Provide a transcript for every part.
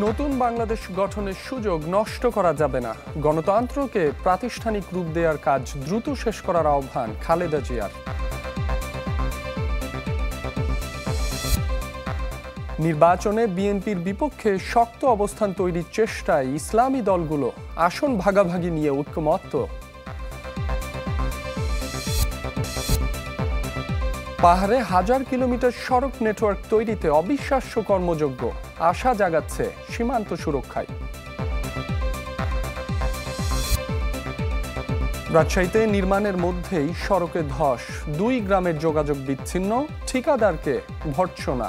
নতুন বাংলাদেশ গঠনের সুযোগ নষ্ট করা যাবে না। গণতন্ত্রকে প্রাতিষ্ঠানিক রূপ দেওয়ার কাজ দ্রুত শেষ করার আহ্বান খালেদা জিয়ার। নির্বাচনে বিএনপির বিপক্ষে শক্ত অবস্থান তৈরির চেষ্টায় ইসলামী দলগুলো, আসন ভাগাভাগি নিয়ে ঐক্যমত্য। পাহাড়ে 1000 কিলোমিটার সড়ক নেটওয়ার্ক তৈরিতে অবিশ্বাস্য কর্মযজ্ঞ, আশা জাগাচ্ছে সীমান্ত সুরক্ষায়। রাজশাহীতে নির্মাণের মধ্যেই সড়কে ধস, 2 গ্রামের যোগাযোগ বিচ্ছিন্ন, ঠিকাদারকে ভর্ৎসনা।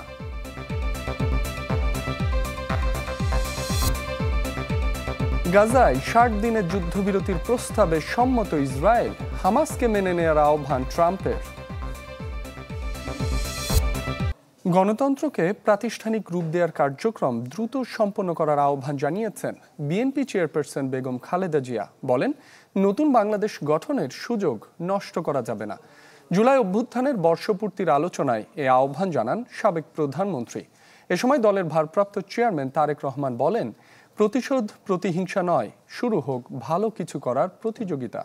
গাজায় 60 দিনের যুদ্ধবিরতির প্রস্তাবে সম্মত ইসরায়েল, হামাসকে মেনে নেওয়ার আহ্বান ট্রাম্পের। গণতন্ত্রকে প্রাতিষ্ঠানিক রূপ দেওয়ার কার্যক্রম দ্রুত সম্পন্ন করার আহ্বান জানিয়েছেন বিএনপি চেয়ারপারসন বেগম খালেদা জিয়া। বলেন, নতুন বাংলাদেশ গঠনের সুযোগ নষ্ট করা যাবে না। জুলাই অভ্যুত্থানের বর্ষপূর্তির আলোচনায় এ আহ্বান জানান সাবেক প্রধানমন্ত্রী। এ সময় দলের ভারপ্রাপ্ত চেয়ারম্যান তারেক রহমান বলেন, প্রতিশোধ প্রতিহিংসা নয়, শুরু হোক ভালো কিছু করার প্রতিযোগিতা।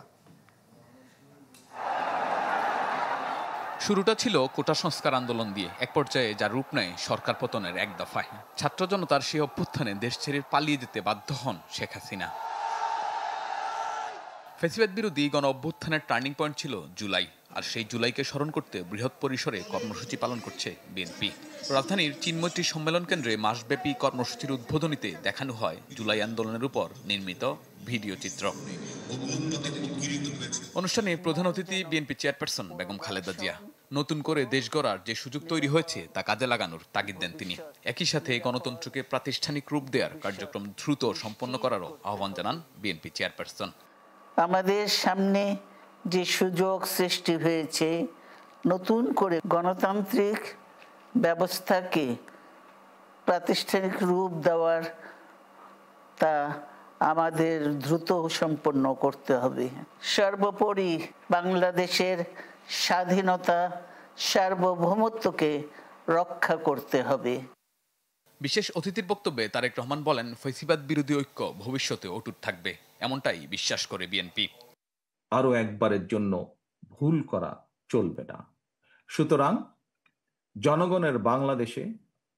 শুরুটা ছিল কোটা সংস্কার আন্দোলন দিয়ে, এক পর্যায়ে যার রূপ নেয় সরকার পতনের এক দফায়। ছাত্র জনতার সেই অভ্যুত্থানে দেশ ছেড়ে পালিয়ে যেতে বাধ্য হন শেখ হাসিনা। ফ্যাসিবাদ বিরোধী গণ অভ্যুত্থানের টার্নিং পয়েন্ট ছিল জুলাই, আর সেই জুলাইকে স্মরণ করতে বৃহৎ পরিসরে কর্মসূচি পালন করছে বিএনপি। রাজধানীর চিনমৈত্রী সম্মেলন কেন্দ্রে মাসব্যাপী কর্মসূচির উদ্বোধনীতে দেখানো হয় জুলাই আন্দোলনের উপর নির্মিত ভিডিও চিত্র। অনুষ্ঠানে প্রধান অতিথি বিএনপি চেয়ারপারসন বেগম খালেদা জিয়া। নতুন করে দেশ গড়ার যে সুযোগ তৈরি হয়েছে তা কাজে লাগানোর তাগিদ দেন তিনি। একই সাথে গণতন্ত্রকে প্রাতিষ্ঠানিক রূপ দেওয়ার কার্যক্রম দ্রুত সম্পন্ন করারও আহ্বান জানান বিএনপি চেয়ারপারসন। আমাদের সামনে যে সুযোগ সৃষ্টি হয়েছে, নতুন করে গণতান্ত্রিক ব্যবস্থাকে প্রাতিষ্ঠানিক রূপ দেওয়ার, তা আমাদের দ্রুত সম্পন্ন করতে হবে। সর্বোপরি বাংলাদেশের স্বাধীনতা, সার্বভৌমত্বকে রক্ষা করতে হবে। বিশেষ অতিথির বক্তব্যে তারেক রহমান বলেন, ফ্যাসিবাদ বিরোধী ঐক্য ভবিষ্যতে অটুট থাকবে, এমনটাই বিশ্বাস করে বিএনপি। আরো একবারের জন্য ভুল করা চলবে না। সুতরাং জনগণের বাংলাদেশে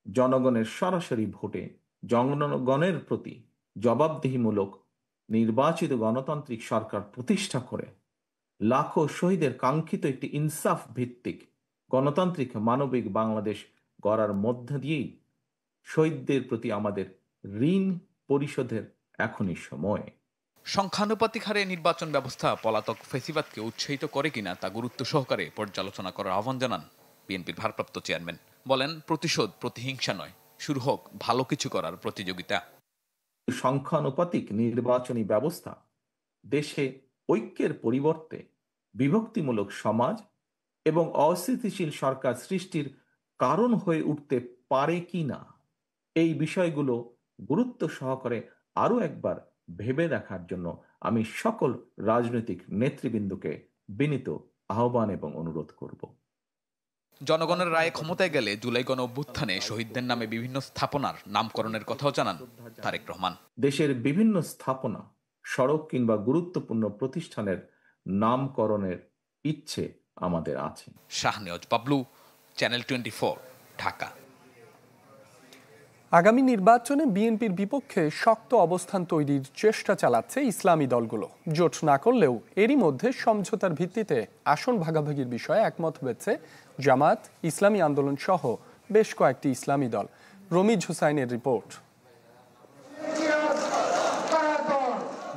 জনগণের সরাসরি ভোটে জনগণের প্রতি জবাবদিহিমূলক নির্বাচিত গণতান্ত্রিক সরকার প্রতিষ্ঠা করে লাখো শহীদের কাঙ্ক্ষিত একটি ইনসাফ ভিত্তিক গণতান্ত্রিক মানবিক বাংলাদেশ গড়ার মধ্য দিয়েই শহীদদের প্রতি আমাদের ঋণ পরিশোধের এখনই সময়। সংখ্যানুপাতিক হারে নির্বাচন ব্যবস্থা পলাতক ফ্যাসিবাদকে উৎসাহিত করে কিনা তা গুরুত্ব সহকারে পর্যালোচনা করার আহ্বান জানান বিএনপির ভারপ্রাপ্ত চেয়ারম্যান। বলেন, প্রতিশোধ প্রতিহিংসা নয়, শুরু হোক ভালো কিছু করার প্রতিযোগিতা। সংখ্যানুপাতিক নির্বাচনী ব্যবস্থা দেশে ঐক্যের পরিবর্তে বিভক্তিমূলক সমাজ এবং অস্থিতিশীল সরকার সৃষ্টির কারণ হয়ে উঠতে পারে কি না, এই বিষয়গুলো গুরুত্ব সহকারে আরো একবার ভেবে দেখার জন্য আমি সকল রাজনৈতিক নেতৃবৃন্দকে বিনীত আহ্বান এবং অনুরোধ করব। জনগণের রায়ে ক্ষমতায় গেলে জুলাই গণ অভ্যুত্থানে শহীদদের নামে বিভিন্ন স্থাপনার নামকরণের কথাও জানান তারেক রহমান। দেশের বিভিন্ন স্থাপনা, সড়ক কিংবা গুরুত্বপূর্ণ প্রতিষ্ঠানের নামকরণের ইচ্ছে আমাদের আছে। শাহনেওয়াজ বাবলু, চ্যানেল 24, ঢাকা। আগামী নির্বাচনে বিএনপির বিপক্ষে শক্ত অবস্থান তৈরির চেষ্টা চালাচ্ছে ইসলামী দলগুলো। জোট না করলেও এরই মধ্যে সমঝোতার ভিত্তিতে আসন ভাগাভাগির বিষয়ে একমত হয়েছে জামাত, ইসলামী আন্দোলন সহ বেশ কয়েকটি ইসলামী দল। রমিজ হুসাইনের রিপোর্ট।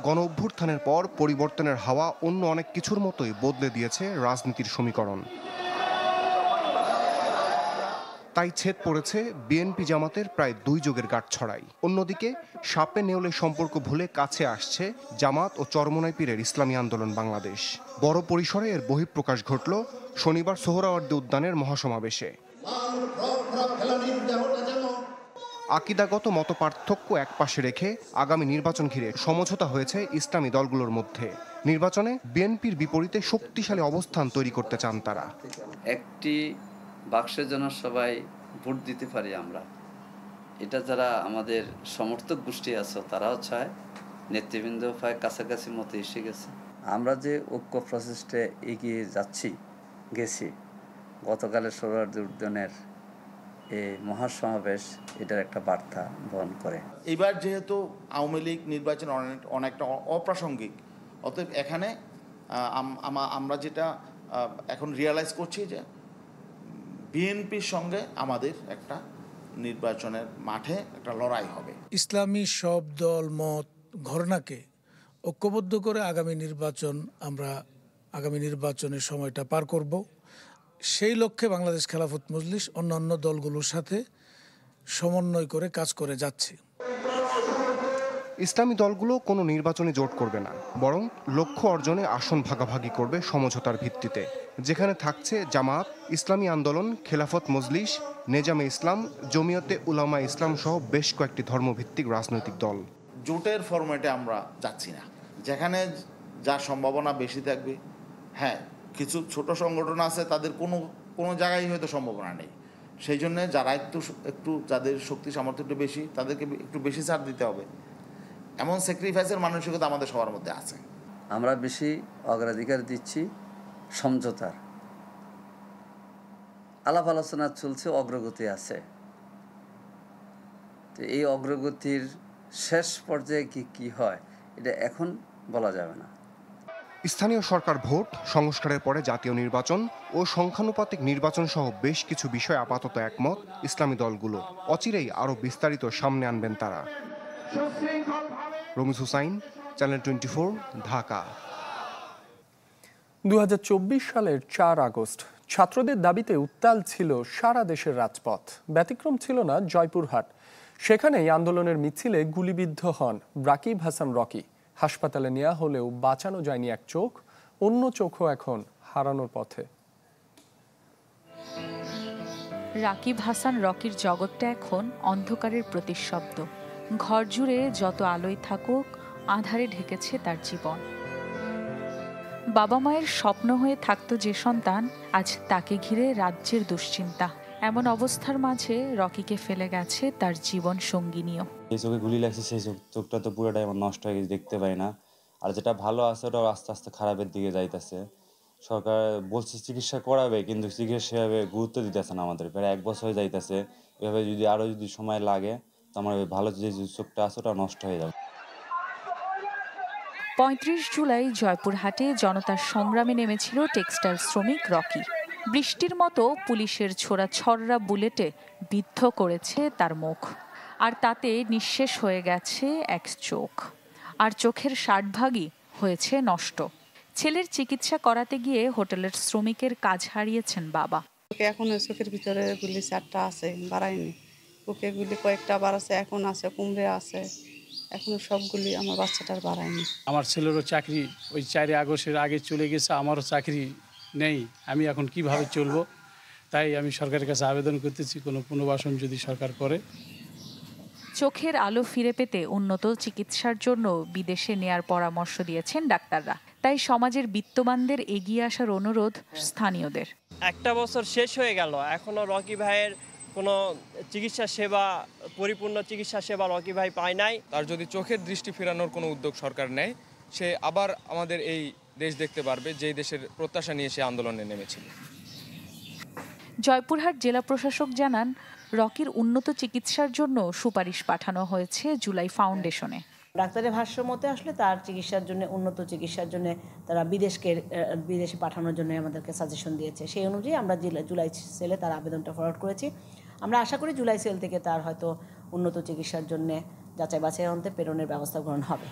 গণ অভ্যুত্থানের পর পরিবর্তনের হাওয়া অন্য অনেক কিছুর মতোই বদলে দিয়েছে রাজনীতির সমীকরণ। তাই ছেদ পড়েছে বিএনপি জামাতের প্রায় 2 যুগের গাঁটছড়াই। অন্যদিকে সাপে নেউলে সম্পর্ক ভুলে কাছে আসছে জামাত ও চরমোনাই পীরের ইসলামী আন্দোলন বাংলাদেশ। বড় পরিসরে এর বহিঃপ্রকাশ ঘটল শনিবার সোহরাওয়ার্দী উদ্যানের মহাসমাবেশে। আকিদাগত মতপার্থক্য একপাশে রেখে আগামী নির্বাচন ঘিরে সমঝোতা হয়েছে ইসলামী দলগুলোর মধ্যে। নির্বাচনে বিএনপির বিপরীতে শক্তিশালী অবস্থান তৈরি করতে চান তারা। একটি বাক্সের জন্য সবাই ভোট দিতে পারি আমরা, এটা যারা আমাদের সমর্থক গোষ্ঠী আছে তারাও চায়, নেতৃবৃন্দ প্রায় কাছাকাছি মতো এসে গেছে। আমরা যে ঐক্য প্রচেষ্টাে এগিয়ে গেছি গতকালের সোহরাওয়ার্দী উদ্যানের এই মহাসমাবেশ এটার একটা বার্তা বহন করে। এবার যেহেতু আওয়ামী লীগ নির্বাচন অনেকটা অপ্রাসঙ্গিক, অতএব এখানে আমরা যেটা এখন রিয়ালাইজ করছি যে বিএনপির সঙ্গে আমাদের একটা নির্বাচনের মাঠে একটা লড়াই হবে। ইসলামী সব দল মত ঘরানাকে ঐক্যবদ্ধ করে আমরা আগামী নির্বাচনের সময়টা পার করব। সেই লক্ষ্যে বাংলাদেশ খেলাফত মজলিস অন্যান্য দলগুলোর সাথে সমন্বয় করে কাজ করে যাচ্ছে। ইসলামী দলগুলো কোনো নির্বাচনে জোট করবে না, বরং লক্ষ্য অর্জনে আসন ভাগাভাগি করবে সমঝোতার ভিত্তিতে, যেখানে থাকছে জামাত, ইসলামী আন্দোলন, খেলাফত মজলিস, নেজামে ইসলাম, জমিয়তে উলামা ইসলাম সহ বেশ কয়েকটি ধর্মভিত্তিক রাজনৈতিক দল। জোটের ফরম্যাটে আমরা যাচ্ছি না, যেখানে যা সম্ভাবনা বেশি থাকবে। হ্যাঁ, কিছু ছোট সংগঠন আছে, তাদের কোনো জায়গায় হয়তো সম্ভাবনা নেই, সেই জন্য যারা একটু যাদের শক্তি সামর্থ্য একটু বেশি, তাদেরকে একটু বেশি ছাড় দিতে হবে। এমন স্যাক্রিফাইসের মানসিকতা আমাদের সবার মধ্যে আছে। আমরা বেশি অগ্রাধিকার দিচ্ছি সমঝোতার। আলাপ আলোচনা চলছে, অগ্রগতি আছে। তো এই অগ্রগতির শেষ পর্যায়ে কি হয় এটা এখন বলা যাবে না। স্থানীয় সরকার ভোট, সংস্কারের পরে জাতীয় নির্বাচন ও সংখ্যানুপাতিক নির্বাচন সহ বেশ কিছু বিষয় আপাতত একমত ইসলামী দলগুলো। অচিরেই আরও বিস্তারিত সামনে আনবেন তারা। রমিজ হুসাইন, চ্যানেল 24, ঢাকা। 2024 সালের 4 আগস্ট ছাত্রদের দাবিতে উত্তাল ছিল সারা দেশের রাজপথ। ব্যতিক্রম ছিল না জয়পুরহাট। সেখানেই আন্দোলনের মিছিলে গুলিবিদ্ধ হন রাকিব হাসান রকি। হাসপাতালে নেওয়া হলেও বাঁচানো যায়নি এক চোখ, অন্য চোখও এখন হারানোর পথে। রাকিব হাসান রকির জগৎটা এখন অন্ধকারের প্রতিশব্দ। ঘর জুড়ে যত আলোয় থাকুক, আঁধারে ঢেকেছে তার জীবন। বাবা মায়ের স্বপ্ন হয়ে থাকতো যে সন্তান, আজ তাকে ঘিরে রাজ্যের দুশ্চিন্তা। এমন অবস্থার মাঝে রকিকে ফেলে গেছে তার জীবন সঙ্গিনীও। এই চোখে গুলি লাগছে, সেই চোখটা তো পুরোটাই আমার নষ্ট হয়ে গেছে, দেখতে পাই না। আর যেটা ভালো আছে ওটাও আস্তে আস্তে খারাপের দিকে যাইতেছে। সরকার বলছে চিকিৎসা করাবে, কিন্তু চিকিৎসা সেভাবে গুরুত্ব দিতেছে না আমাদের। প্রায় 1 বছর হয়ে যাইতেছে। এভাবে যদি আরও সময় লাগে তো আমার ভালো যে চোখটা আছে ওটা নষ্ট হয়ে যাবে। 35 জুলাই জয়পুরহাটে জনতার সংগ্রামে নেমেছিল টেক্সটাইল শ্রমিক রকি। বৃষ্টির মতো পুলিশের ছোড়া ছররা বুলেটে বিদ্ধ করেছে তার মুখ, আর তাতে নিঃশেষ হয়ে গেছে এক চোখ, আর চোখের 60 ভাগই হয়েছে নষ্ট। ছেলের চিকিৎসা করাতে গিয়ে হোটেলের শ্রমিকের কাজ হারিয়েছেন বাবা। এখনো চোখের ভিতরে গুলি 4টা আছে, বাড়ায়নি। বুকে গুলি কয়েকটা বাড়াছে, এখন আছে, কুমড়ে আছে, এখনো সবগুলি আমার বাচ্চাটার বাড়ায়নি। আমার ছেলেরও চাকরি ওই 4 আগস্টের আগে চলে গেছে, আমারও চাকরি নেই। আমি এখন কিভাবে চলবো? তাই আমি সরকারের কাছে আবেদন করতেছি কোনো পুনর্বাসন যদি সরকার করে। চোখের আলো ফিরে পেতে উন্নত চিকিৎসার জন্য বিদেশে নেয়ার পরামর্শ দিয়েছেন ডাক্তাররা। তাই সমাজের বিত্তবানদের এগিয়ে আসার অনুরোধ স্থানীয়দের। 1 বছর শেষ হয়ে গেল, এখনো রকি ভাইয়ের কোনো চিকিৎসা সেবা, পরিপূর্ণ চিকিৎসা সেবা রকি ভাই পায় নাই। তার যদি চোখের দৃষ্টি ফেরানোর কোনো উদ্যোগ সরকার নেয়, সে আবার আমাদের এই দেশ দেখতে পারবে, যেই দেশের প্রত্যাশা নিয়ে সে আন্দোলনে নেমেছিল। জয়পুরহাট জেলা প্রশাসক জানান, রকির উন্নত চিকিৎসার জন্য সুপারিশ পাঠানো হয়েছে জুলাই ফাউন্ডেশনে। ডাক্তারের ভাষ্য মতে আসলে তার চিকিৎসার জন্য, উন্নত চিকিৎসার জন্য তারা বিদেশে পাঠানোর জন্য আমাদেরকে সাজেশন দিয়েছে। সেই অনুযায়ী আমরা জুলাই সেলে তার আবেদনটা ফরওয়ার্ড করেছি। আমরা আশা করি জুলাই সেল থেকে তার হয়তো উন্নত চিকিৎসার জন্য যাচাই বাছাই অন্তে প্রেরণের ব্যবস্থা গ্রহণ হবে।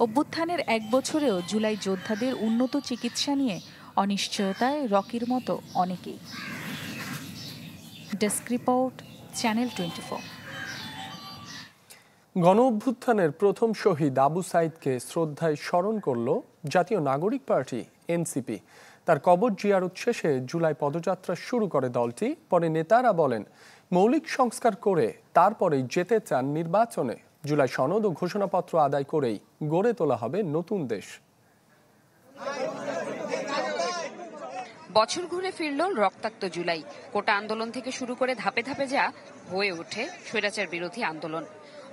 অভ্যুত্থানের 1 বছরেও জুলাই যোদ্ধাদের উন্নত চিকিৎসা নিয়ে অনিশ্চয়তায় রকির মতো অনেকেই। Desk report, channel 24। গণ-অভ্যুত্থানের প্রথম শহীদ আবু সাইদকে শ্রদ্ধায় স্মরণ করল জাতীয় নাগরিক পার্টি এনসিপি। তার কবর জিয়ারত শেষে জুলাই পদযাত্রা শুরু করে দলটি। পরে নেতারা বলেন, মৌলিক সংস্কার করে তারপরেই যেতে চান নির্বাচনে। জুলাই সনদ ও ঘোষণাপত্র আদায় করেই গড়ে তোলা হবে নতুন দেশ। বছর ঘুরে ফিরল রক্তাক্ত জুলাই। কোটা আন্দোলন থেকে শুরু করে ধাপে ধাপে যা হয়ে ওঠে স্বৈরাচার বিরোধী আন্দোলন।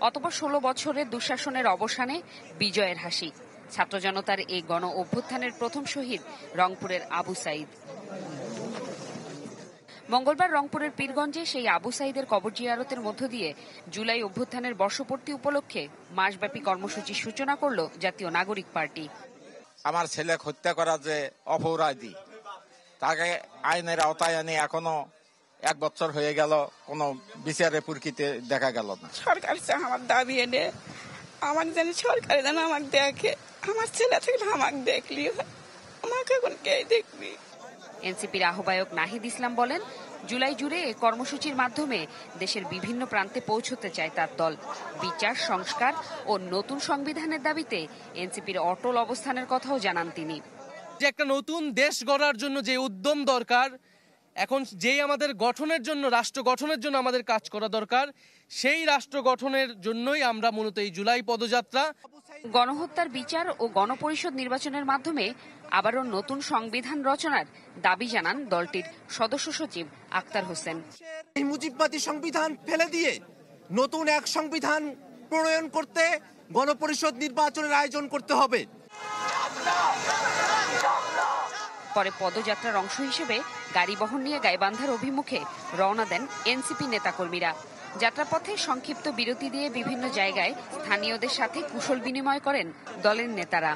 অতঃপর 16 বছরের দুঃশাসনের অবসানে বিজয়ের হাসি। ছাত্র জনতার এই গণ অভ্যুত্থানের প্রথম শহীদ রংপুরের আবু সাইদ। মঙ্গলবার রংপুরের পীরগঞ্জে সেই আবু সাইদের কবর জিয়ারতের মধ্য দিয়ে জুলাই অভ্যুত্থানের বর্ষপূর্তি উপলক্ষে মাসব্যাপী কর্মসূচির সূচনা করল জাতীয় নাগরিক পার্টি। আমার ছেলে হত্যা করা যে অপরাধী, তাকে আইনের আওতায় আনে এখনো 1 বছর হয়ে গেল, কোনো বিচারে প্রকৃতি দেখা গেল না। সরকার আমার দাবি এনে আমাকে যেন সরকারে যেন আমাকে দেখে, আমার ছেলে থেকে আমাকে দেখলি, আমাকে এখন কে দেখবি। এনসিপির আহ্বায়ক নাহিদ ইসলাম বলেন, জুলাই জুড়ে এই কর্মসূচির মাধ্যমে দেশের বিভিন্ন প্রান্তে পৌঁছতে চায় তার দল। বিচার, সংস্কার ও নতুন সংবিধানের দাবিতে এনসিপির অটল অবস্থানের কথাও জানান তিনি। যে একটা নতুন দেশ গড়ার জন্য যে উদ্যম দরকার, এখন যেই আমাদের গঠনের জন্য, রাষ্ট্র গঠনের জন্য আমাদের কাজ করা দরকার, সেই রাষ্ট্র গঠনের জন্যই আমরা মূলত এই জুলাই পদযাত্রা। গণহত্যার বিচার ও গণপরিষদ নির্বাচনের মাধ্যমে আবারও নতুন সংবিধান রচনার দাবি জানান দলটির সদস্য সচিব আক্তার হোসেন। এই মুজিববাদী সংবিধান ফেলে দিয়ে নতুন এক সংবিধান প্রণয়ন করতে গণপরিষদ নির্বাচনের আয়োজন করতে হবে। পরে পদযাত্রার অংশ হিসেবে গাড়ি বহন নিয়ে গাইবান্ধার অভিমুখে রওনা দেন এনসিপি নেতাকর্মীরা। যাত্রাপথে সংক্ষিপ্ত বিরতি দিয়ে বিভিন্ন জায়গায় স্থানীয়দের সাথে কুশল বিনিময় করেন দলের নেতারা।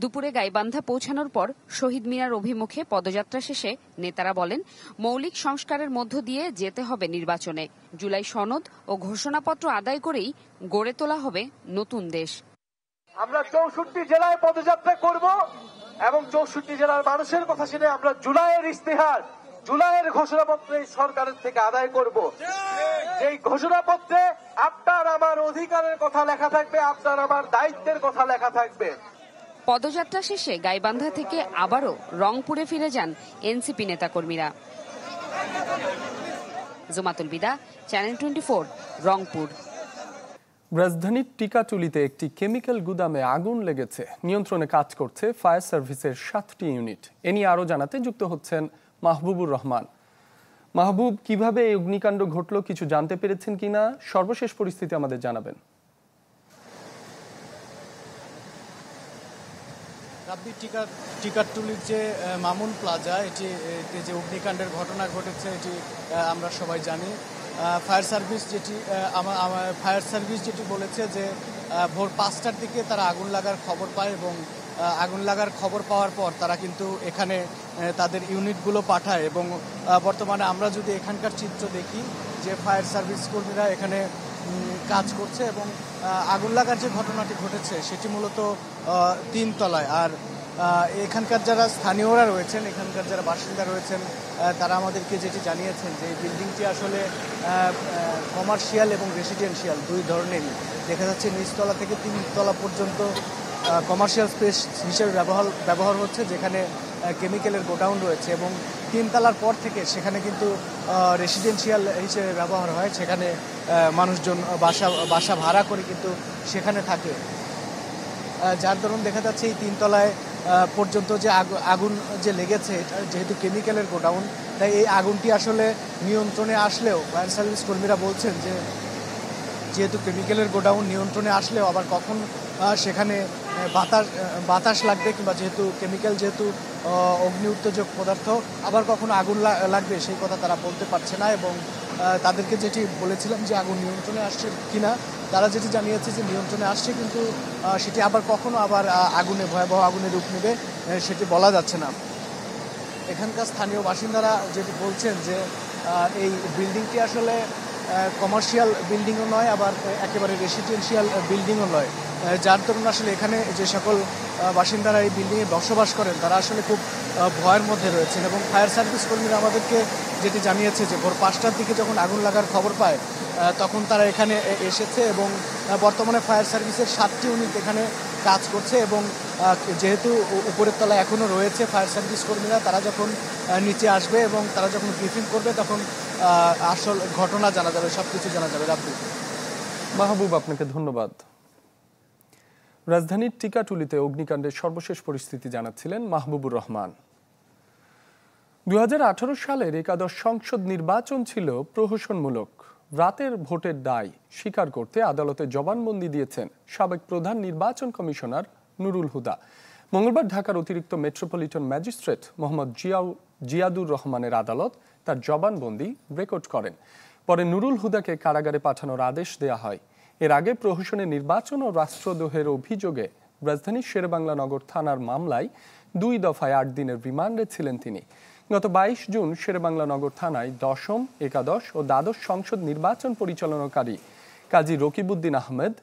দুপুরে গাইবান্ধা পৌঁছানোর পর শহীদ মিনার অভিমুখে পদযাত্রা শেষে নেতারা বলেন, মৌলিক সংস্কারের মধ্য দিয়ে যেতে হবে নির্বাচনে। জুলাই সনদ ও ঘোষণাপত্র আদায় করেই গড়ে তোলা হবে নতুন দেশ। আমরা 64 জেলায় পদযাত্রা করব এবং 64 জেলার মানুষের কথা শুনে আমরা জুলাইয়ের ইস্তেহার, জুলাইয়ের ঘোষণাপত্রে সরকারের থেকে আদায় করব। এই ঘোষণাপত্রে আপনার আমার অধিকারের কথা লেখা থাকবে, আপনার আমার দায়িত্বের কথা লেখা থাকবে। পদযাত্রা শেষে গাইবান্ধা থেকে আবারও রংপুরে ফিরে যান এনসিপি নেতাকর্মীরা। জুমাতুল বিদা, চ্যানেল 24, রংপুর। রাজধানীর টিকাটুলিতে একটি কেমিক্যাল গুদামে আগুন লেগেছে। নিয়ন্ত্রণে কাজ করছে ফায়ার সার্ভিসের 7টি ইউনিট। এ নিয়ে আরও জানাতে যুক্ত হচ্ছেন মাহবুবুর রহমান। মাহবুব, কিভাবে এই অগ্নিকাণ্ড ঘটল, কিছু জানতে পেরেছেন কিনা? সর্বশেষ পরিস্থিতি আমাদের জানাবেন। টিকাটুলির যে মামুন প্লাজা, এটি যে অগ্নিকাণ্ডের ঘটনা ঘটেছে এটি আমরা সবাই জানি। ফায়ার সার্ভিস যেটি বলেছে যে ভোর 5টার দিকে তারা আগুন লাগার খবর পায় এবং আগুন লাগার খবর পাওয়ার পর তারা কিন্তু এখানে তাদের ইউনিটগুলো পাঠায় এবং বর্তমানে আমরা যদি এখানকার চিত্র দেখি যে ফায়ার সার্ভিস কর্মীরা এখানে কাজ করছে এবং আগুন লাগার যে ঘটনাটি ঘটেছে সেটি মূলত 3 তলায়। আর এখানকার যারা স্থানীয়রা রয়েছেন, এখানকার যারা বাসিন্দা রয়েছেন, তারা আমাদেরকে যেটি জানিয়েছেন যে বিল্ডিংটি আসলে কমার্শিয়াল এবং রেসিডেন্সিয়াল 2 ধরনেরই। দেখা যাচ্ছে নিচতলা থেকে 3 তলা পর্যন্ত কমার্শিয়াল স্পেস হিসেবে ব্যবহার হচ্ছে, যেখানে কেমিক্যালের গোডাউন রয়েছে, এবং 3 তলার পর থেকে সেখানে কিন্তু রেসিডেন্সিয়াল হিসেবে ব্যবহার হয়। সেখানে মানুষজন বাসা ভাড়া করে কিন্তু সেখানে থাকে, যার দরুন দেখা যাচ্ছে এই 3 তলায় পর্যন্ত যে আগুন যে লেগেছে, যেহেতু কেমিক্যালের গোডাউন, তাই এই আগুনটি আসলে নিয়ন্ত্রণে আসলেও ফায়ার সার্ভিস কর্মীরা বলছেন যে যেহেতু কেমিক্যালের গোডাউন নিয়ন্ত্রণে আসলেও আবার কখন সেখানে বাতাস লাগবে, কিংবা যেহেতু কেমিক্যাল যেহেতু অগ্নি উত্তেজক পদার্থ, আবার কখনো আগুন লাগবে সেই কথা তারা বলতে পারছে না। এবং তাদেরকে যেটি বলেছিলাম যে আগুন নিয়ন্ত্রণে আসছে কিনা, তারা যেটি জানিয়েছে যে নিয়ন্ত্রণে আসছে, কিন্তু সেটি আবার কখনো আবার ভয়াবহ আগুনে রূপ নেবে সেটি বলা যাচ্ছে না। এখানকার স্থানীয় বাসিন্দারা যেটি বলছেন যে এই বিল্ডিংটি আসলে কমার্শিয়াল বিল্ডিংও নয়, আবার একেবারে রেসিডেন্সিয়াল বিল্ডিংও নয়, যার দরুন আসলে এখানে যে সকল বাসিন্দারা এই বিল্ডিংয়ে বসবাস করেন তারা আসলে খুব ভয়ের মধ্যে রয়েছেন। এবং ফায়ার সার্ভিস কর্মীরা আমাদেরকে যেটি জানিয়েছে যে ভোর 5টার দিকে যখন আগুন লাগার খবর পায় তখন তারা এখানে এসেছে এবং বর্তমানে ফায়ার সার্ভিসের 7টি ইউনিট এখানে কাজ করছে। এবং যেহেতু উপরের তলায় এখনও রয়েছে ফায়ার সার্ভিস কর্মীরা, তারা যখন নিচে আসবে এবং তারা যখন ব্রিফিং করবে তখন আসল ঘটনা জানা যাবে, সব কিছু জানা যাবে। রাব্বি। মাহবুব, আপনাকে ধন্যবাদ। রাজধানীর টিকাটুলিতে অগ্নিকাণ্ডের সর্বশেষ পরিস্থিতি জানাচ্ছিলেন মাহবুবুর রহমান। 2018 সালের একাদশ সংসদ নির্বাচন ছিল প্রহসনমূলক। রাতের ভোটের দায় স্বীকার করতে আদালতে জবানবন্দি দিয়েছেন সাবেক প্রধান নির্বাচন কমিশনার নুরুল হুদা। মঙ্গলবার ঢাকার অতিরিক্ত মেট্রোপলিটন ম্যাজিস্ট্রেট মোহাম্মদ জিয়াদুর রহমানের আদালত তার জবানবন্দি রেকর্ড করেন। পরে নুরুল হুদাকে কারাগারে পাঠানোর আদেশ দেয়া হয়। এর আগে প্রহসনের নির্বাচন ও রাষ্ট্রদ্রোহের অভিযোগে রাজধানীর শেরেবাংলা নগর থানার মামলায় 2 দফায় 8 দিনের রিমান্ডে ছিলেন তিনি। গত 22 জুন শেরেবাংলা নগর থানায় দশম, একাদশ ও দ্বাদশ সংসদ নির্বাচন পরিচালনাকারী কাজী রকিবউদ্দিন আহমেদ,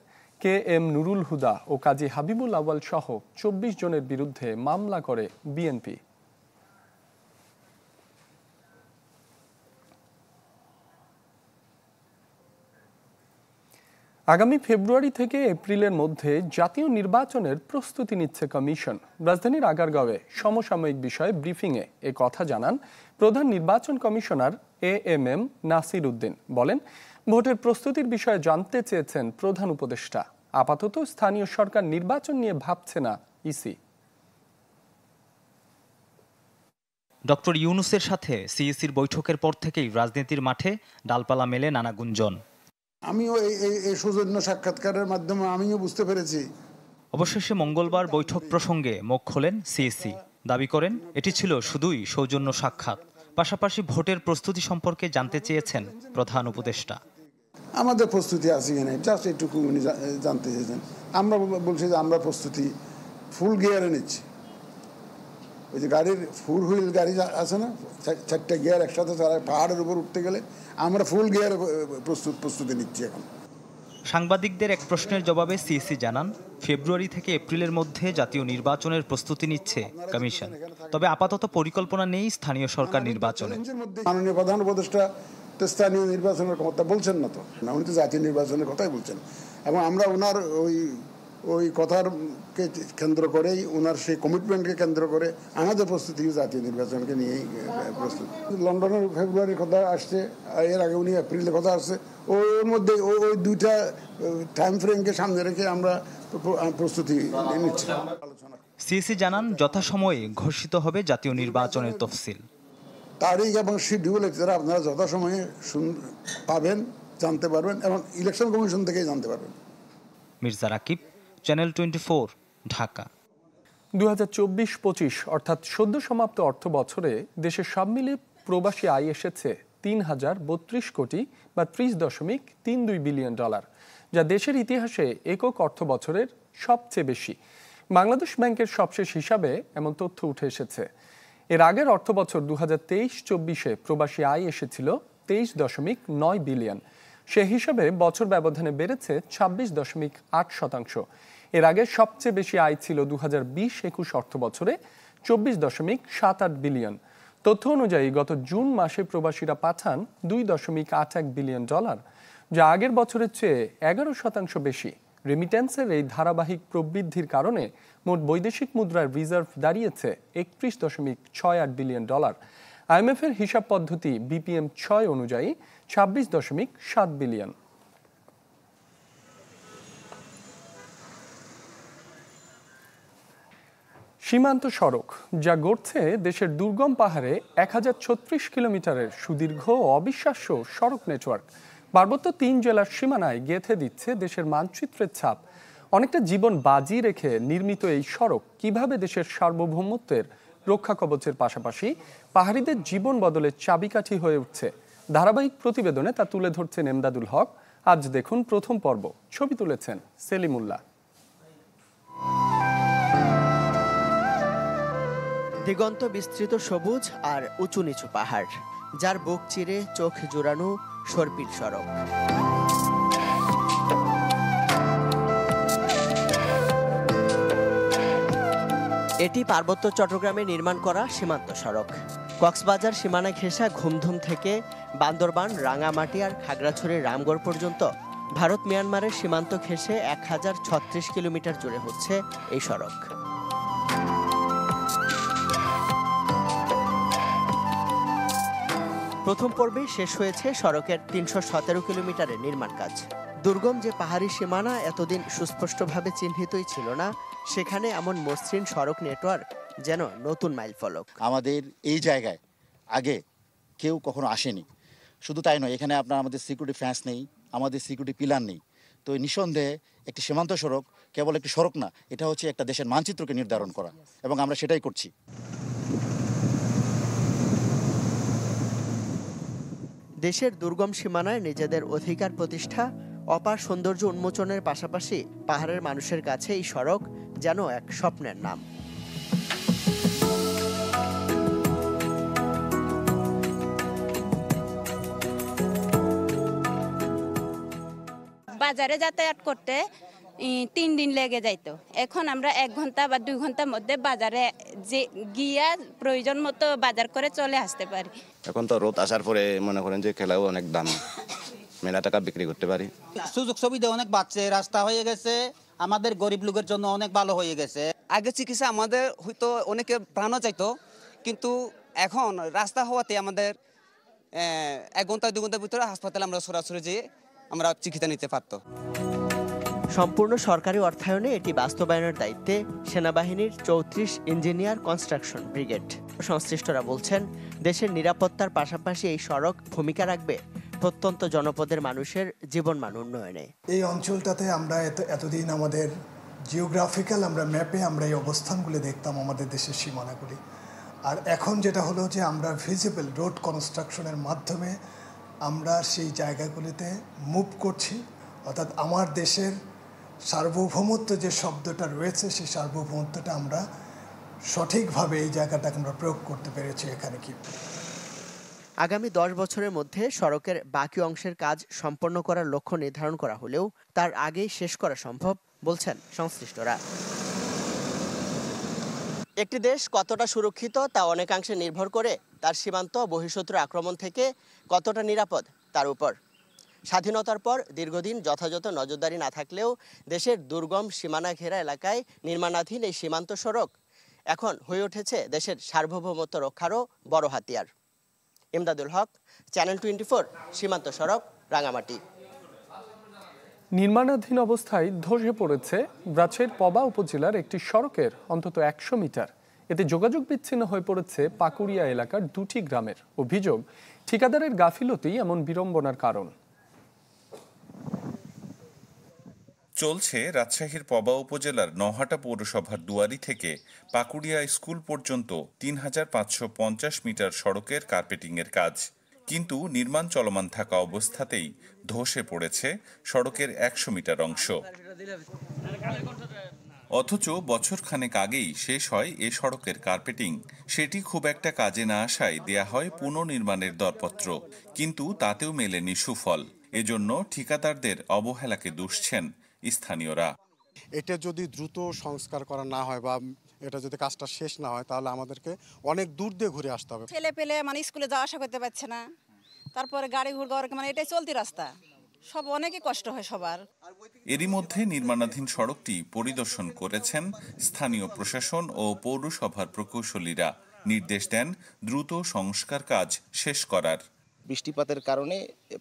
KM নুরুল হুদা ও কাজী হাবিবুল আউয়াল সহ 24 জনের বিরুদ্ধে মামলা করে বিএনপি। আগামী ফেব্রুয়ারি থেকে এপ্রিলের মধ্যে জাতীয় নির্বাচনের প্রস্তুতি নিচ্ছে কমিশন। রাজধানীর আগারগাঁওয়ে সমসাময়িক বিষয়ে ব্রিফিংয়ে এ কথা জানান প্রধান নির্বাচন কমিশনার AMM নাসির উদ্দিন। বলেন, ভোটের প্রস্তুতির বিষয়ে জানতে চেয়েছেন প্রধান উপদেষ্টা। আপাতত স্থানীয় সরকার নির্বাচন নিয়ে ভাবছে না ইসি। ডক্টর ইউনূসের সাথে সিইসির বৈঠকের পর থেকেই রাজনীতির মাঠে ডালপালা মেলে নানা গুঞ্জন। আমিও এই সৌজন্য সাক্ষাৎকারের মাধ্যমে আমিও বুঝতে পেরেছি। অবশেষে মঙ্গলবার বৈঠক প্রসঙ্গে মুখ খোলেন সিইসি। দাবি করেন এটি ছিল শুধুই সৌজন্য সাক্ষাৎ। পাশাপাশি ভোটের প্রস্তুতি সম্পর্কে জানতে চেয়েছেন প্রধান উপদেষ্টা। আমাদের প্রস্তুতি আছে কিনা জাস্ট একটু উনি জানতে চেয়েছেন। আমরা বলছি যে আমরা প্রস্তুতি ফুল গিয়ারে নিচ্ছি। ওই যে গাড়ির 4 হুইল গাড়ি আছে না, 4টা গিয়ার একসাথে পাহাড়ের উপর উঠতে গেলে আমরা ফুল গিয়ারে প্রস্তুতি নিচ্ছি এখন। সাংবাদিকদের এক প্রশ্নের জবাবে সিইসি জানান, ফেব্রুয়ারি থেকে এপ্রিলের মধ্যে জাতীয় নির্বাচনের প্রস্তুতি নিচ্ছে কমিশন। তবে আপাতত পরিকল্পনা নেই স্থানীয় সরকার নির্বাচনে। মাননীয় প্রধান উপদেষ্টা তো স্থানীয় নির্বাচনের কথা বলছেন না, তো উনি তো জাতীয় নির্বাচনের কথাই বলছেন। এবং আমরা ওনার ওই কথারকে কেন্দ্র করেই, ওনার সেই কমিটমেন্টকে কেন্দ্র করে আমাদের প্রস্তুতি জাতীয় নির্বাচনকে নিয়েই প্রস্তুত। লন্ডনের ফেব্রুয়ারির কথা আসছে, এর আগে উনি এপ্রিলের কথা আসছে। ওর মধ্যে ওই 2টা টাইম ফ্রেমকে সামনে রেখে আমরা প্রস্তুতি নিচ্ছি। সিইসি জানান, যথাসময়ে ঘোষিত হবে জাতীয় নির্বাচনের তফসিল। তারিখ এবং শিডিউল যারা আপনারা যথাসময়ে পাবেন, জানতে পারবেন এবং ইলেকশন কমিশন থেকেই জানতে পারবেন। মির্জা রাকিব, চ্যানেল 24, ঢাকা। 2024-25 অর্থাৎ সদ্য সমাপ্ত অর্থ বছরে দেশের সব মিলে প্রবাসী আয় এসেছে 3032 কোটি বা 30.32 বিলিয়ন ডলার, যা দেশের ইতিহাসে একক অর্থ বছরের সবচেয়ে বেশি। বাংলাদেশ ব্যাংকের সবশেষ হিসাবে এমন তথ্য উঠে এসেছে। এর আগের অর্থ বছর 2023-24-এ প্রবাসী আয় এসেছিল 23.9 বিলিয়ন। সে হিসাবে বছর ব্যবধানে বেড়েছে 26.8%। এর আগে সবচেয়ে বেশি আয় ছিল 2020-21 অর্থ বছরে 24.78 বিলিয়ন। তথ্য অনুযায়ী গত জুন মাসে প্রবাসীরা পাঠান 2.81 বিলিয়ন ডলার, যা আগের বছরের চেয়ে 11% বেশি। রেমিটেন্সের এই ধারাবাহিক প্রবৃদ্ধির কারণে মোট বৈদেশিক মুদ্রার রিজার্ভ দাঁড়িয়েছে 31.68 বিলিয়ন ডলার। IMF এর হিসাব পদ্ধতি BPM 6 অনুযায়ী 26.7 বিলিয়ন। সীমান্ত সড়ক, যা গড়ছে দেশের দুর্গম পাহাড়ে 1036 কিলোমিটারের সুদীর্ঘ ও অবিশ্বাস্য সড়ক নেটওয়ার্ক, পার্বত্য 3 জেলার সীমানায় গেঁথে দিচ্ছে দেশের মানচিত্রের ছাপ। অনেকটা জীবন বাজি রেখে নির্মিত এই সড়ক কিভাবে দেশের সার্বভৌমত্বের রক্ষা কবচের পাশাপাশি পাহাড়িদের জীবন বদলের চাবিকাঠি হয়ে উঠছে, ধারাবাহিক প্রতিবেদনে তা তুলে ধরছেন এমদাদুল হক। আজ দেখুন প্রথম পর্ব। ছবি তুলেছেন সেলিমুল্লাহ। দিগন্ত বিস্তৃত সবুজ আর উঁচু নিচু পাহাড়, যার বুক চিরে চোখ জোড়ানো সর্পিল সড়ক। এটি পার্বত্য চট্টগ্রামে নির্মাণ করা সীমান্ত সড়ক। কক্সবাজার সীমানা ঘেঁষা ঘুমধুম থেকে বান্দরবান, রাঙামাটি আর খাগড়াছড়ির রামগড় পর্যন্ত ভারত মিয়ানমারের সীমান্ত ঘেঁষে 1036 কিলোমিটার জুড়ে হচ্ছে এই সড়ক। প্রথম পর্বে শেষ হয়েছে সড়কের 317 কিলোমিটারের নির্মাণ কাজ। দুর্গম যে পাহাড়ি সীমানা এতদিন সুস্পষ্টভাবে চিহ্নিতই ছিল না, সেখানে এমন মসৃণ সড়ক নেটওয়ার্ক যেন নতুন মাইলফলক। আমাদের এই জায়গায় আগে কেউ কখনো আসেনি। শুধু তাই নয়, এখানে আপনার আমাদের সিকিউরিটি ফেন্স নেই, আমাদের সিকিউরিটি পিলার নেই। তো নিঃসন্দেহে একটি সীমান্ত সড়ক কেবল একটি সড়ক না, এটা হচ্ছে একটা দেশের মানচিত্রকে নির্ধারণ করা, এবং আমরা সেটাই করছি। দেশের দুর্গম সীমানায় নিজেদের অধিকার প্রতিষ্ঠা, অপার সৌন্দর্য উন্মোচনের পাশাপাশি পাহাড়ের মানুষের কাছে এই সড়ক যেন এক স্বপ্নের নাম। বাজারে যাতায়াত করতে 3 দিন লেগে যাইতো, এখন আমরা 1 ঘন্টা বা 2 ঘন্টার মধ্যে বাজারে যে গিয়া প্রয়োজন মতো বাজার করে চলে আসতে পারি। এখন তো রোদ আসার পরে মনে করেন যে খেলাও অনেক দাম, মেলা টাকা বিক্রি করতে পারি। সুযোগ সুবিধা অনেক বাড়ছে, রাস্তা হয়ে গেছে, আমাদের গরিব লোকের জন্য অনেক ভালো হয়ে গেছে। আগে চিকিৎসা আমাদের হয়তো অনেকে প্রাণও চাইতো, কিন্তু এখন রাস্তা হওয়াতে আমাদের 1 ঘন্টা 2 ঘন্টার ভিতরে হাসপাতালে আমরা সরাসরি যেয়ে আমরা চিকিৎসা নিতে পারতো। সম্পূর্ণ সরকারি অর্থায়নে এটি বাস্তবায়নের দায়িত্বে সেনাবাহিনীর 34 ইঞ্জিনিয়ার কনস্ট্রাকশন ব্রিগেড। সংশ্লিষ্টরা বলছেন, দেশের নিরাপত্তার পাশাপাশি এই সড়ক ভূমিকা রাখবে প্রত্যন্ত জনপদের মানুষের জীবনমান উন্নয়নে। এই অঞ্চলটাতে আমরা এতদিন আমাদের জিওগ্রাফিক্যাল আমরা ম্যাপে আমরা এই অবস্থানগুলি দেখতাম, আমাদের দেশের সীমানাগুলি। আর এখন যেটা হলো যে আমরা ভিজিবল রোড কনস্ট্রাকশনের মাধ্যমে আমরা সেই জায়গাগুলিতে মুভ করছি, অর্থাৎ আমার দেশের সার্বভৌমত্ব যে শব্দটা রয়েছে সেই সার্বভৌমত্বটা আমরা সঠিকভাবে এই জায়গাটাকে আমরা প্রয়োগ করতে পেরেছি এখানে। কি আগামী 10 বছরের মধ্যে সড়কের বাকি অংশের কাজ সম্পন্ন করার লক্ষ্য নির্ধারণ করা হলেও তার আগেই শেষ করা সম্ভব বলছেন সংশ্লিষ্টরা। একটি দেশ কতটা সুরক্ষিত তা অনেকাংশে নির্ভর করে তার সীমান্ত বহিঃশত্রুর আক্রমণ থেকে কতটা নিরাপদ তার উপর। স্বাধীনতার পর দীর্ঘদিন যথাযথ নজরদারি না থাকলেও দেশের দুর্গম সীমানা ঘেরা এলাকায় নির্মাণাধীন এই সীমান্ত সড়ক এখন হয়ে উঠেছে দেশের সার্বভৌমত্ব রক্ষারও বড় হাতিয়ার। ইমদাদুল হক, চ্যানেল 24, সীমান্ত সড়ক, রাঙামাটি। নির্মাণাধীন অবস্থায় ধসে পড়েছে রাজশাহীর পবা উপজেলার একটি সড়কের অন্তত 100 মিটার। এতে যোগাযোগ বিচ্ছিন্ন হয়ে পড়েছে পাকুড়িয়া এলাকার 2টি গ্রামের। অভিযোগ, ঠিকাদারের গাফিলতি এমন বিড়ম্বনার কারণ। চলছে রাজশাহীর পবা উপজেলার নহাটা পৌরসভার দুয়ারি থেকে পাকুড়িয়া স্কুল পর্যন্ত 3550 মিটার সড়কের কার্পেটিংয়ের কাজ, কিন্তু নির্মাণ চলমান থাকা অবস্থাতেই ধসে পড়েছে সড়কের 100 মিটার অংশ। অথচ বছরখানেক আগেই শেষ হয় এ সড়কের কার্পেটিং। সেটি খুব একটা কাজে না আসায় দেয়া হয় পুনর্নির্মাণের দরপত্র, কিন্তু তাতেও মেলেনি সুফল। এজন্য ঠিকাদারদের অবহেলাকে দুষছেন স্থানীয়রা। এটা যদি দ্রুত সংস্কার করা না হয় বা এটা যদি কাজটা শেষ না হয়, তাহলে আমাদেরকে অনেক দূর দিয়ে ঘুরে আসতে হবে। ছেলে পেলে মানে স্কুলে যাওয়া আসা করতে পারছে না, তারপরে গাড়ি ঘুরঘর, মানে এটাই চলতি রাস্তা, সব অনেকই কষ্ট হয় সবার। এরই মধ্যে নির্মাণাধীন সড়কটি পরিদর্শন করেছেন স্থানীয় প্রশাসন ও পৌরসভার প্রকৌশলীরা। নির্দেশ দেন দ্রুত সংস্কার কাজ শেষ করার। বৃষ্টিপাতের কারণে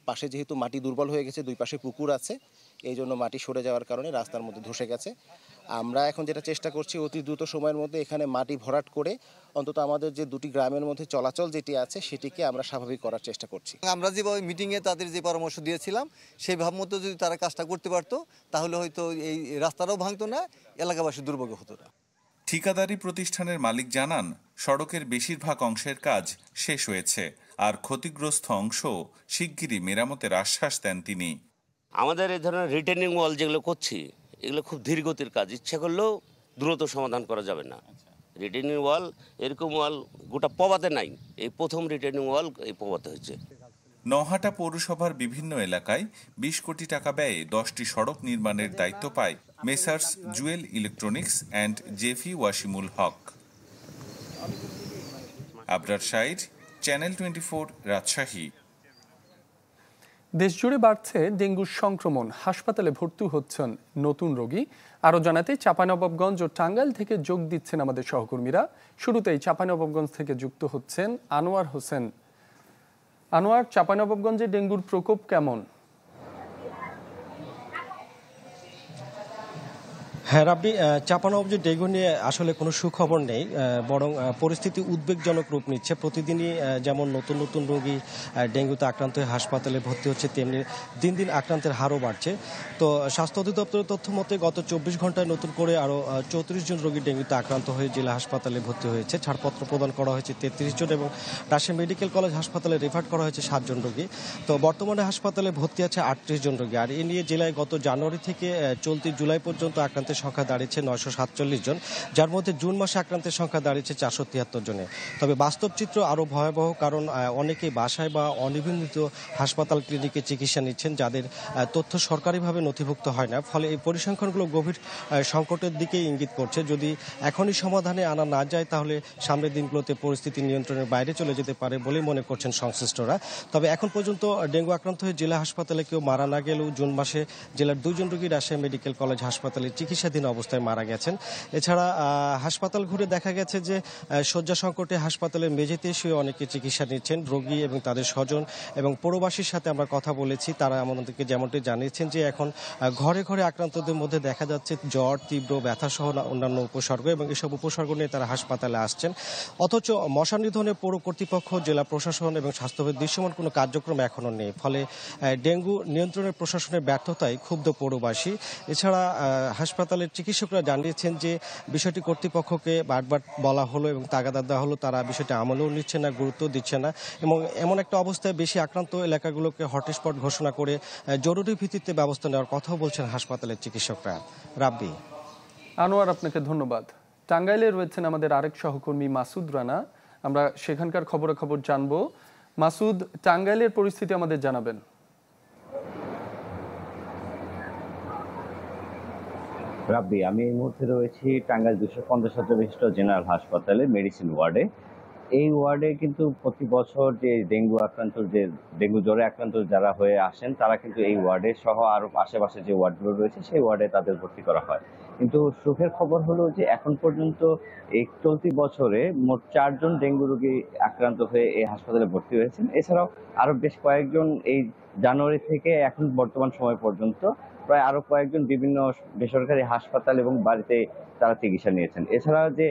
পাশে যেহেতু মাটি দুর্বল হয়ে গেছে, 2 পাশে পুকুর আছে, এই জন্য মাটি সরে যাওয়ার কারণে রাস্তার মধ্যে ধসে গেছে। আমরা এখন যেটা চেষ্টা করছি, অতি দ্রুত সময়ের মধ্যে এখানে মাটি ভরাট করে অন্তত আমাদের যে 2টি গ্রামের মধ্যে চলাচল যেটি আছে সেটিকে আমরা স্বাভাবিক করার চেষ্টা করছি। আমরা যেভাবে মিটিংয়ে তাদের যে পরামর্শ দিয়েছিলাম সেই ভাবমতো যদি তারা কাজটা করতে পারতো, তাহলে হয়তো এই রাস্তাটাও ভাঙতো না, এলাকাবাসী দুর্ভোগ হতো না। ঠিকাদারি প্রতিষ্ঠানের মালিক জানান, সড়কের বেশিরভাগ অংশের কাজ শেষ হয়েছে, আর ক্ষতিগ্রস্ত অংশ শিগগিরই মেরামতের আশ্বাস দেন তিনি। আমাদের এই ধরনের রিটেনিং ওয়াল যেগুলো করছি, এগুলো খুব ধীরগতির কাজ, ইচ্ছা করলেও দ্রুত সমাধান করা যাবে না। রিটেনিং ওয়াল, এরকম ওয়াল গোটা পবাতে নাই, এই প্রথম রিটেনিং ওয়াল এই পবাতে হয়েছে। নহাটা পৌরসভার বিভিন্ন এলাকায় 20 কোটি টাকা ব্যয়ে 10টি সড়ক নির্মাণের দায়িত্ব পায় মেসার্স জুয়েল ইলেকট্রনিক্স অ্যান্ড জেফি ওয়াসিমুল হক। আবরার শাইর, চ্যানেল 24, রাজশাহী। দেশজুড়ে বাড়ছে ডেঙ্গুর সংক্রমণ, হাসপাতালে ভর্তি হচ্ছেন নতুন রোগী। আরও জানাতে চাঁপাইনবাবগঞ্জ ও টাঙ্গাইল থেকে যোগ দিচ্ছেন আমাদের সহকর্মীরা। শুরুতেই চাঁপাইনবাবগঞ্জ থেকে যুক্ত হচ্ছেন আনোয়ার হোসেন। আনোয়ার, চাঁপাইনবাবগঞ্জে ডেঙ্গুর প্রকোপ কেমন? হ্যাঁ রাব্বি, চাঁপানবাবজী ডেঙ্গু নিয়ে আসলে কোনো সুখবর নেই, বরং পরিস্থিতি উদ্বেগজনক রূপ নিচ্ছে। প্রতিদিনই যেমন নতুন নতুন রোগী ডেঙ্গুতে আক্রান্ত হয়ে হাসপাতালে ভর্তি হচ্ছে, তেমনি দিন দিন আক্রান্তের হারও বাড়ছে। তো স্বাস্থ্য অধিদপ্তরের তথ্য মতে গত 24 ঘন্টায় নতুন করে আরও 34 জন রোগী ডেঙ্গুতে আক্রান্ত হয়ে জেলা হাসপাতালে ভর্তি হয়েছে। ছাড়পত্র প্রদান করা হয়েছে 33 জন এবং রাজশাহী মেডিকেল কলেজ হাসপাতালে রেফার করা হয়েছে 7 জন রোগী। তো বর্তমানে হাসপাতালে ভর্তি আছে 38 জন রোগী। আর এ নিয়ে জেলায় গত জানুয়ারি থেকে চলতি জুলাই পর্যন্ত আক্রান্তের সংখ্যা দাঁড়িয়েছে 947 জন, যার মধ্যে জুন মাসে আক্রান্তের সংখ্যা দাঁড়িয়েছে 473 জনে। তবে বাস্তব চিত্র আরও ভয়াবহ, কারণ অনেকেই বাসায় বা অনিবন্ধিত হাসপাতাল ক্লিনিকে চিকিৎসা নিচ্ছেন, যাদের তথ্য সরকারিভাবে নথিভুক্ত হয় না। ফলে এই পরিসংখ্যানগুলো গভীর সংকটের দিকে ইঙ্গিত করছে। যদি এখনই সমাধানে আনা না যায়, তাহলে সামনের দিনগুলোতে পরিস্থিতি নিয়ন্ত্রণের বাইরে চলে যেতে পারে বলেই মনে করছেন সংশ্লিষ্টরা। তবে এখন পর্যন্ত ডেঙ্গু আক্রান্ত হয়ে জেলা হাসপাতালে কেউ মারা না গেলেও জুন মাসে জেলার 2 জন রোগী রাজশাহী মেডিকেল কলেজ হাসপাতালে চিকিৎসাধীন অবস্থায় মারা গেছেন। এছাড়া হাসপাতাল ঘুরে দেখা গেছে যে শয্যা সংকটে হাসপাতালের মেঝেতে শুয়ে অনেকে চিকিৎসা নিচ্ছেন। রোগী এবং তাদের স্বজন এবং পৌরবাসীর সাথে আমরা কথা বলেছি, তারা আমাদেরকে যেমনটি জানিয়েছেন যে এখন ঘরে ঘরে আক্রান্তদের মধ্যে দেখা যাচ্ছে জ্বর, তীব্র ব্যথা সহ অন্যান্য উপসর্গ, এবং এসব উপসর্গ নিয়ে তারা হাসপাতালে আসছেন। অথচ মশা নিধনে পৌর কর্তৃপক্ষ, জেলা প্রশাসন এবং স্বাস্থ্যবিদ দৃশ্যমান কোনো কার্যক্রম এখনও নেই। ফলে ডেঙ্গু নিয়ন্ত্রণের প্রশাসনের ব্যর্থতায় ক্ষুব্ধ পৌরবাসী। এছাড়া হাসপাতালের চিকিৎসকরা জানিয়েছেন যে বিষয়টি কর্তৃপক্ষকে বারবার বলা হলো এবং তাগাদা দেওয়া হলো, তারা বিষয়টি আমলেও নিচ্ছে না, গুরুত্ব দিচ্ছে না। এবং এমন একটা অবস্থায় বেশি আক্রান্ত এলাকাগুলোকে হটস্পট ঘোষণা করে জরুরি ভিত্তিতে ব্যবস্থা নেওয়ার কথাও বলছেন হাসপাতালের চিকিৎসকরা। রাব্বি। আনোয়ার, আপনাকে ধন্যবাদ। টাঙ্গাইলে রয়েছেন আমাদের আরেক সহকর্মী মাসুদ রানা, আমরা সেখানকার খবরাখবর জানবো। মাসুদ, টাঙ্গাইলের পরিস্থিতি আমাদের জানাবেন। রাব্বি, আমি এই মুহূর্তে রয়েছি টাঙ্গাইল 250 বিশিষ্ট জেনারেল হাসপাতালে মেডিসিন ওয়ার্ডে। এই ওয়ার্ডে কিন্তু প্রতি বছর যে ডেঙ্গু জ্বরে আক্রান্ত যারা হয়ে আসেন, তারা কিন্তু এই ওয়ার্ডে সহ আরো আশেপাশে যে ওয়ার্ডগুলো রয়েছে সেই ওয়ার্ডে তাদের ভর্তি করা হয়। কিন্তু সুখের খবর হলো যে এখন পর্যন্ত এই চলতি বছরে মোট 4 জন ডেঙ্গু রোগী আক্রান্ত হয়ে এই হাসপাতালে ভর্তি হয়েছেন। এছাড়াও আরো বেশ কয়েকজন এই জানুয়ারি থেকে এখন বর্তমান সময় পর্যন্ত প্রায় আরো কয়েকজন বিভিন্ন বেসরকারি হাসপাতাল এবং বাড়িতে তারা চিকিৎসা নিয়েছেন। এছাড়া যে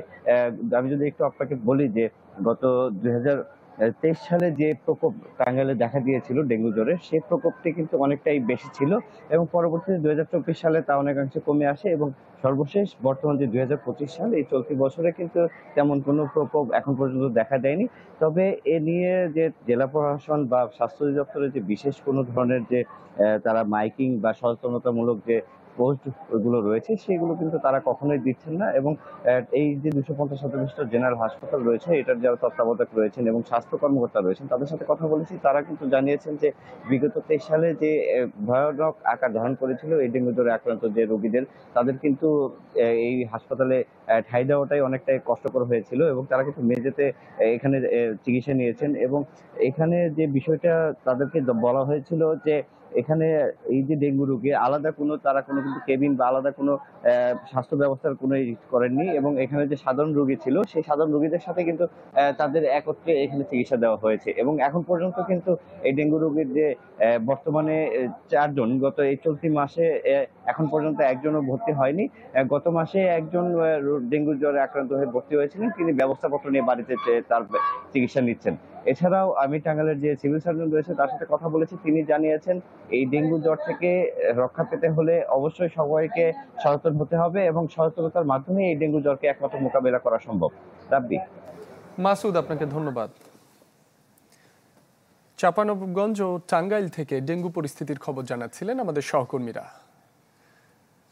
আমি যদি একটু আপনাকে বলি যে গত 2023 সালে যে প্রকোপ টাঙ্গাইলে দেখা দিয়েছিল ডেঙ্গু জ্বরের, সেই প্রকোপটি কিন্তু অনেকটাই বেশি ছিল এবং পরবর্তীতে 2024 সালে তা অনেকাংশে কমে আসে এবং সর্বশেষ বর্তমান যে 2025 সাল, এই চলতি বছরে কিন্তু তেমন কোনো প্রকোপ এখন পর্যন্ত দেখা দেয়নি। তবে এ নিয়ে যে জেলা প্রশাসন বা স্বাস্থ্য অধিদপ্তরের যে বিশেষ কোনো ধরনের যে তারা মাইকিং বা সচেতনতামূলক যে পোস্টগুলো রয়েছে, সেগুলো কিন্তু তারা কখনোই দিচ্ছেন না। এবং এই যে 250 বিশিষ্ট জেনারেল হাসপাতাল রয়েছে, এটার যারা তত্ত্বাবধায়ক রয়েছেন এবং স্বাস্থ্য কর্মকর্তা রয়েছেন, তাদের সাথে কথা বলেছি, তারা কিন্তু জানিয়েছেন যে বিগত 23 সালে যে ভয়ানক আকার ধারণ করেছিল এই ডেঙ্গু জ্বরে আক্রান্ত যে রোগীদের, তাদের কিন্তু এই হাসপাতালে ঠাঁই দেওয়াটাই অনেকটাই কষ্টকর হয়েছিল এবং তারা কিন্তু মেঝেতে এখানে চিকিৎসা নিয়েছেন। এবং এখানে যে বিষয়টা তাদেরকে বলা হয়েছিল যে এখানে এই যে ডেঙ্গু রোগী আলাদা তারা কোনো কিন্তু কেবিন বা আলাদা কোনো স্বাস্থ্য ব্যবস্থার কোনো করেননি এবং এখানে যে সাধারণ রোগী ছিল, সেই সাধারণ রোগীদের সাথে কিন্তু তাদের একত্রে এখানে চিকিৎসা দেওয়া হয়েছে। এবং এখন পর্যন্ত কিন্তু এই ডেঙ্গু রোগীর যে বর্তমানে 4 জন, গত এই চলতি মাসে এখন পর্যন্ত একজনও ভর্তি হয়নি। গত মাসে একজন ডেঙ্গু জ্বরে আক্রান্ত হয়ে ভর্তি হয়েছিলেন, তিনি ব্যবস্থাপত্র নিয়ে বাড়িতে তার চিকিৎসা নিচ্ছেন। এছাড়াও আমি টাঙ্গাইলের যে সিভিল সার্জন রয়েছে তার সাথে কথা বলেছি, তিনি জানিয়েছেন এই ডেঙ্গু জ্বর থেকে রক্ষা পেতে হলে অবশ্যই সবাইকে সচেতন হতে হবে এবং সচেতনতার মাধ্যমে এই ডেঙ্গু জ্বরকে একমাত্র মোকাবেলা করা সম্ভব। রাব্বি। মাসুদ, আপনাকে ধন্যবাদ। চাঁপানগঞ্জ ও টাঙ্গাইল থেকে ডেঙ্গু পরিস্থিতির খবর জানাচ্ছিলেন আমাদের সহকর্মীরা।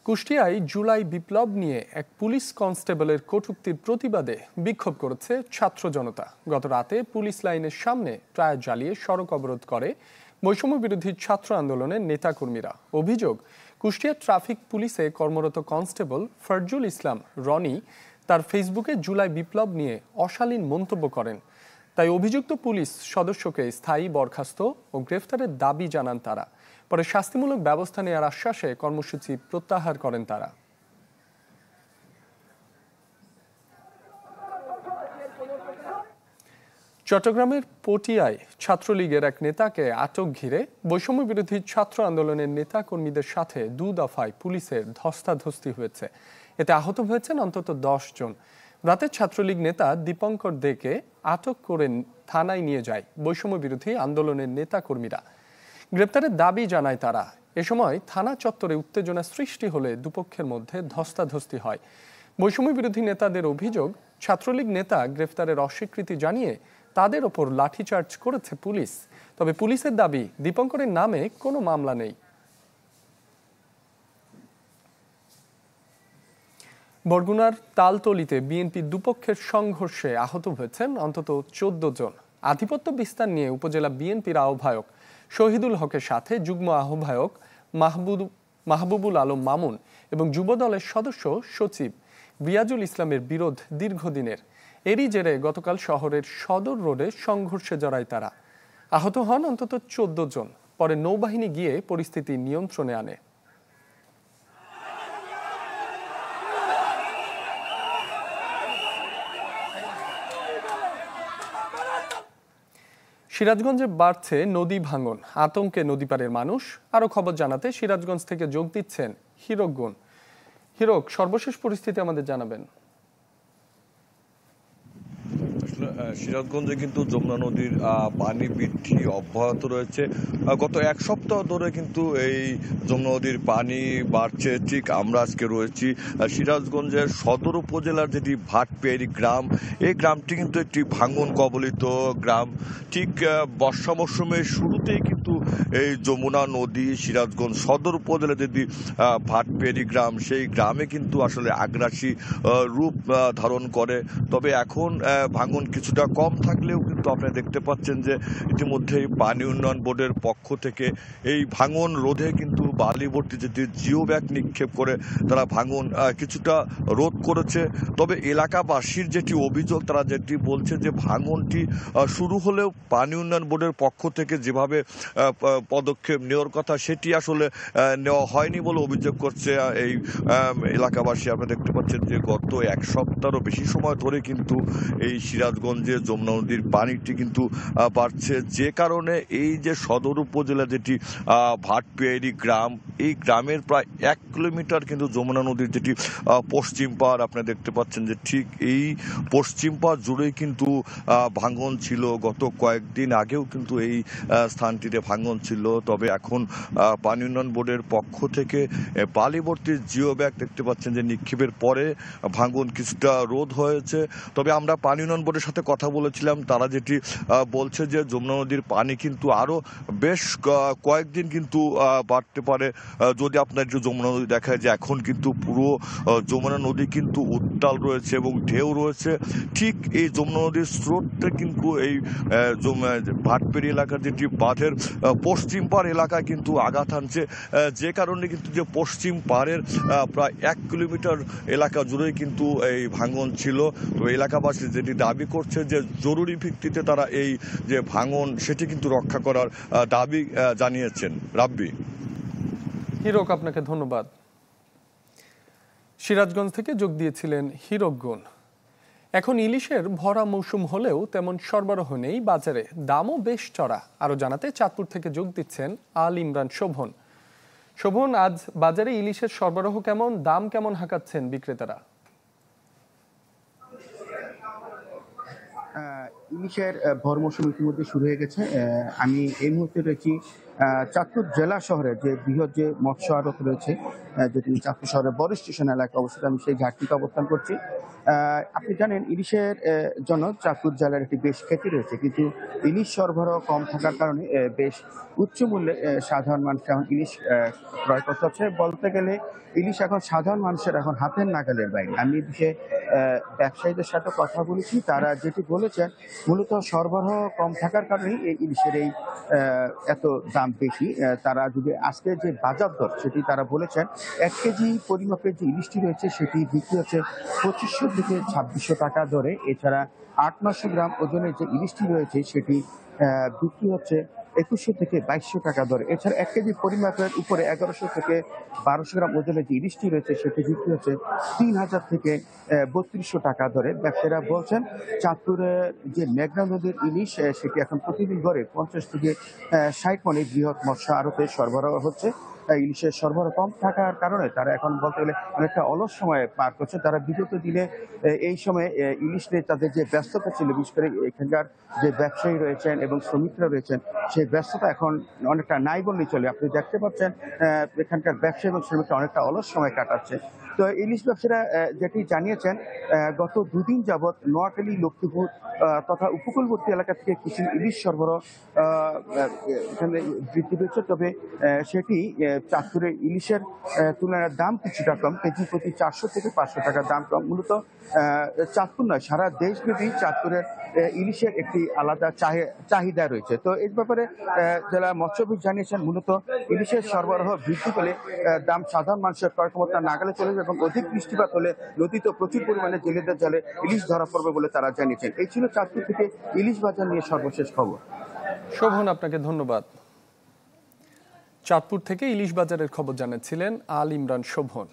কুষ্টিয়ায় জুলাই বিপ্লব নিয়ে এক পুলিশ কনস্টেবলের কটূক্তির প্রতিবাদে বিক্ষোভ করেছে ছাত্র জনতা। গত রাতে পুলিশ লাইনের সামনে টায়ার জ্বালিয়ে সড়ক অবরোধ করে বৈষম্য বিরোধী ছাত্র আন্দোলনের নেতাকর্মীরা। অভিযোগ, কুষ্টিয়া ট্রাফিক পুলিশে কর্মরত কনস্টেবল ফরজুল ইসলাম রনি তার ফেসবুকে জুলাই বিপ্লব নিয়ে অশালীন মন্তব্য করেন। তাই অভিযুক্ত পুলিশ সদস্যকে স্থায়ী বরখাস্ত ও গ্রেফতারের দাবি জানান তারা। পরে শাস্তিমূলক ব্যবস্থা নেওয়ার আশ্বাসে কর্মসূচি প্রত্যাহার করেন তারা। চট্টগ্রামের পটিয়ায় ছাত্রলীগের এক নেতাকে আটক ঘিরে বৈষম্য বিরোধী ছাত্র আন্দোলনের নেতা কর্মীদের সাথে 2 দফায় পুলিশের ধস্তাধস্তি হয়েছে। এতে আহত হয়েছেন অন্তত 10 জন। রাতে ছাত্রলীগ নেতা দীপঙ্কর দেকে আটক করে থানায় নিয়ে যায় বৈষম্য বিরোধী আন্দোলনের নেতা কর্মীরা। গ্রেপ্তারের দাবি জানায় তারা। এ সময় থানা চত্বরে উত্তেজনা সৃষ্টি হলে দুপক্ষের মধ্যে ধস্তাধস্তি হয়। বৈষম্য বিরোধী নেতাদের অভিযোগ, ছাত্রলীগ নেতা গ্রেফতারের অস্বীকৃতি জানিয়ে তাদের ওপর লাঠিচার্জ করেছে পুলিশ। তবে পুলিশের দাবি, দীপঙ্করের নামে কোনো মামলা নেই। বরগুনার তালতলিতে বিএনপি দুপক্ষের সংঘর্ষে আহত হয়েছেন অন্তত 14 জন। আধিপত্য বিস্তার নিয়ে উপজেলা বিএনপির আহ্বায়ক শহীদুল হকের সাথে যুগ্ম আহ্বায়ক মাহবুবুল আলম মামুন এবং যুবদলের সদস্য সচিব রিয়াজুল ইসলামের বিরোধ দীর্ঘদিনের। এরই জেরে গতকাল শহরের সদর রোডে সংঘর্ষে জড়ায় তারা। আহত হন অন্তত 14 জন। পরে নৌবাহিনী গিয়ে পরিস্থিতি নিয়ন্ত্রণে আনে। সিরাজগঞ্জে বাড়ছে নদী ভাঙন, আতঙ্কে নদীপাড়ের মানুষ। আরো খবর জানাতে সিরাজগঞ্জ থেকে যোগ দিচ্ছেন হিরক গুণ। হিরক, সর্বশেষ পরিস্থিতি আমাদের জানাবেন। সিরাজগঞ্জে কিন্তু যমুনা নদীর পানি বৃদ্ধি অব্যাহত রয়েছে। গত এক সপ্তাহ ধরে কিন্তু এই যমুনা নদীর পানি বাড়ছে। ঠিক আমরা আজকে রয়েছি সিরাজগঞ্জের সদর উপজেলার যেটি ভাটপেয়ারি গ্রাম, এই গ্রামটি কিন্তু একটি ভাঙন কবলিত গ্রাম। ঠিক বর্ষা মৌসুমের শুরুতেই কিন্তু এই যমুনা নদী সিরাজগঞ্জ সদর উপজেলা যেটি ভাটপেয়ারি গ্রাম, সেই গ্রামে কিন্তু আসলে আগ্রাসী রূপ ধারণ করে। তবে এখন ভাঙন কিছুটা কম থাকলেও কিন্তু আপনারা দেখতে পাচ্ছেন যে ইতিমধ্যেই পানি উন্নয়ন বোর্ডের পক্ষ থেকে এই ভাঙন রোধে কিন্তু বালিভর্তি যেটি জিও ব্যাগ নিক্ষেপ করে তারা ভাঙন কিছুটা রোধ করেছে। তবে এলাকাবাসীর যেটি অভিযোগ, তারা যেটি বলছে যে ভাঙনটি শুরু হলেও পানি উন্নয়ন বোর্ডের পক্ষ থেকে যেভাবে পদক্ষেপ নেওয়ার কথা সেটি আসলে নেওয়া হয়নি বলে অভিযোগ করছে এই এলাকাবাসী। আপনারা দেখতে পাচ্ছেন যে গত এক সপ্তাহেরও বেশি সময় ধরে কিন্তু এই সিরাজগঞ্জে যমুনা নদীর পানিটি কিন্তু বাড়ছে, যে কারণে এই যে সদর উপজেলা যেটি ভাটপেয়ারি গ্রাম, এই গ্রামের প্রায় 1 কিলোমিটার কিন্তু যমুনা নদীর যেটি পশ্চিম পাড়, আপনারা দেখতে পাচ্ছেন যে ঠিক এই পশ্চিম পাড় জুড়েই কিন্তু ভাঙন ছিল। গত কয়েকদিন আগেও কিন্তু এই স্থানটিতে ভাঙন ছিল। তবে এখন পানি উন্নয়ন বোর্ডের পক্ষ থেকে বালিভর্তি জিও ব্যাগ দেখতে পাচ্ছেন যে নিক্ষেপের পরে ভাঙন কিছুটা রোধ হয়েছে। তবে আমরা পানি উন্নয়ন বোর্ডের সাথে কথা বলেছিলাম, তারা যেটি বলছে যে যমুনা নদীর পানি কিন্তু আরো বেশ কয়েকদিন কিন্তু বাড়তে পারে। যদি আপনার একটু যমুনা নদী দেখায় যে এখন কিন্তু পুরো যমুনা নদী কিন্তু উত্তাল রয়েছে এবং ঢেউ রয়েছে। ঠিক এই যমুনা নদীর স্রোতটা কিন্তু এই ভাটপেয়ারি এলাকার যেটি বাঁধের পশ্চিম পাড় এলাকায় কিন্তু আঘাত আনছে, যে কারণে কিন্তু যে পশ্চিম পাড়ের প্রায় 1 কিলোমিটার এলাকা জুড়েই কিন্তু এই ভাঙন ছিল। তো এলাকাবাসী যেটি দাবি করছে যে জরুরি ভিত্তিতে তারা এই যে ভাঙন সেটি কিন্তু রক্ষা করার দাবি জানিয়েছেন। রাব্বি। হিরক, আপনাকে ধন্যবাদ। সিরাজগঞ্জ থেকে যোগ দিয়েছিলেন হিরক গুণ। এখন ইলিশের ভরা মৌসুম হলেও তেমন সরবরাহ নেই বাজারে, দামও বেশ চড়া। আরো জানাতে চাঁদপুর থেকে যোগ দিচ্ছেন আল ইমরান শোভন। শোভন, আজ বাজারে ইলিশের সরবরাহ কেমন, দাম কেমন হাঁকাচ্ছেন বিক্রেতারা? ইলিশের ভর মৌসুম ইতিমধ্যে শুরু হয়ে গেছে। আমি এই মুহূর্তে রয়েছি চাঁদপুর জেলা শহরের যে বৃহৎ যে মৎস্য আড়ত রয়েছে, যেটি চাঁদপুর শহরের বড় স্টেশন এলাকা অবস্থিত, আমি সেই ঘাটটিতে অবস্থান করছি। আপনি জানেন ইলিশের জন্য চাঁদপুর জেলার একটি বেশ খ্যাতি রয়েছে, কিন্তু ইলিশ সরবরাহ কম থাকার কারণে বেশ উচ্চ মূল্যে সাধারণ মানুষ এখন ইলিশ ক্রয় করতে হচ্ছে। বলতে গেলে ইলিশ এখন সাধারণ মানুষের এখন হাতের নাগালের বাইরে। আমি এই বিষয়ে ব্যবসায়ীদের সাথে কথা বলেছি, তারা যেটি বলেছেন মূলত সরবরাহ কম থাকার কারণেই এই ইলিশের এই এত দাম বেশি। তারা যদি আজকে যে বাজার দর সেটি তারা বলেছেন 1 কেজি পরিমাপের যে ইলিশটি রয়েছে সেটি বিক্রি হচ্ছে 2500 থেকে 2600 টাকা দরে। এছাড়া 800-900 গ্রাম ওজনের যে ইলিশটি রয়েছে সেটি বিক্রি হচ্ছে 2100 থেকে 2200 টাকা দরে। এছাড়া 1 কেজি পরিমাপের উপরে 1100 থেকে 1200 গ্রাম ওজনের যে ইলিশটি রয়েছে সেটি বিক্রি হচ্ছে 3000 থেকে 3200 টাকা দরে। ব্যবসায়ীরা বলছেন চাঁদপুরের যে মেঘনা নদীর ইলিশ সেটি এখন প্রতিদিন গড়ে 50 থেকে 60 মণ বৃহৎ মৎস্য আড়তে সরবরাহ হচ্ছে। ইলিশের সরবরাহ কম থাকার কারণে তারা এখন বলতে গেলে অনেকটা অলস সময় পার করছে। তারা বিগত দিনে এই সময় ইলিশ নিয়ে তাদের যে ব্যস্ততা ছিল, বিশেষ করে এখানকার যে ব্যবসায়ী রয়েছেন এবং শ্রমিকরা রয়েছেন, সেই ব্যস্ততা এখন অনেকটা নাই বললেই চলে। আপনি দেখতে পাচ্ছেন এখানকার ব্যবসায়ী এবং শ্রমিকরা অনেকটা অলস সময় কাটাচ্ছে। তো ইলিশ ব্যবসায়ীরা যেটি জানিয়েছেন, গত দুদিন যাবৎ নোয়াখালী, লক্ষ্মীপুর তথা উপকূলবর্তী এলাকা থেকে কিছু ইলিশ সরবরাহ এখানে বৃদ্ধি পেয়েছে। তবে সেটি চাঁদপুরের ইলিশের তুলনায় দাম কিছুটা কম, কেজি প্রতি 400 থেকে 500 টাকা দাম কম। মূলত চাঁদপুর নয়, সারা দেশব্যাপী চাঁদপুরের ইলিশের একটি আলাদা চাহিদা রয়েছে। তো এই ব্যাপারে জেলা মৎস্যবিদ জানিয়েছেন, মূলত ইলিশের সরবরাহ বৃদ্ধি পেলে দাম সাধারণ মানুষের ক্রয় ক্ষমতা নাগালে চলে যাবে এবং অধিক বৃষ্টিপাত হলে নদীতে প্রচুর পরিমাণে জেলেদের জালে ইলিশ ধরা পড়বে বলে তারা জানিয়েছেন। এই ছিল চাঁদপুর থেকে ইলিশ বাজার নিয়ে সর্বশেষ খবর। শোভন, আপনাকে ধন্যবাদ। চাঁদপুর থেকে ইলিশ বাজারের খবর জানাচ্ছিলেন আল ইমরান শোভন।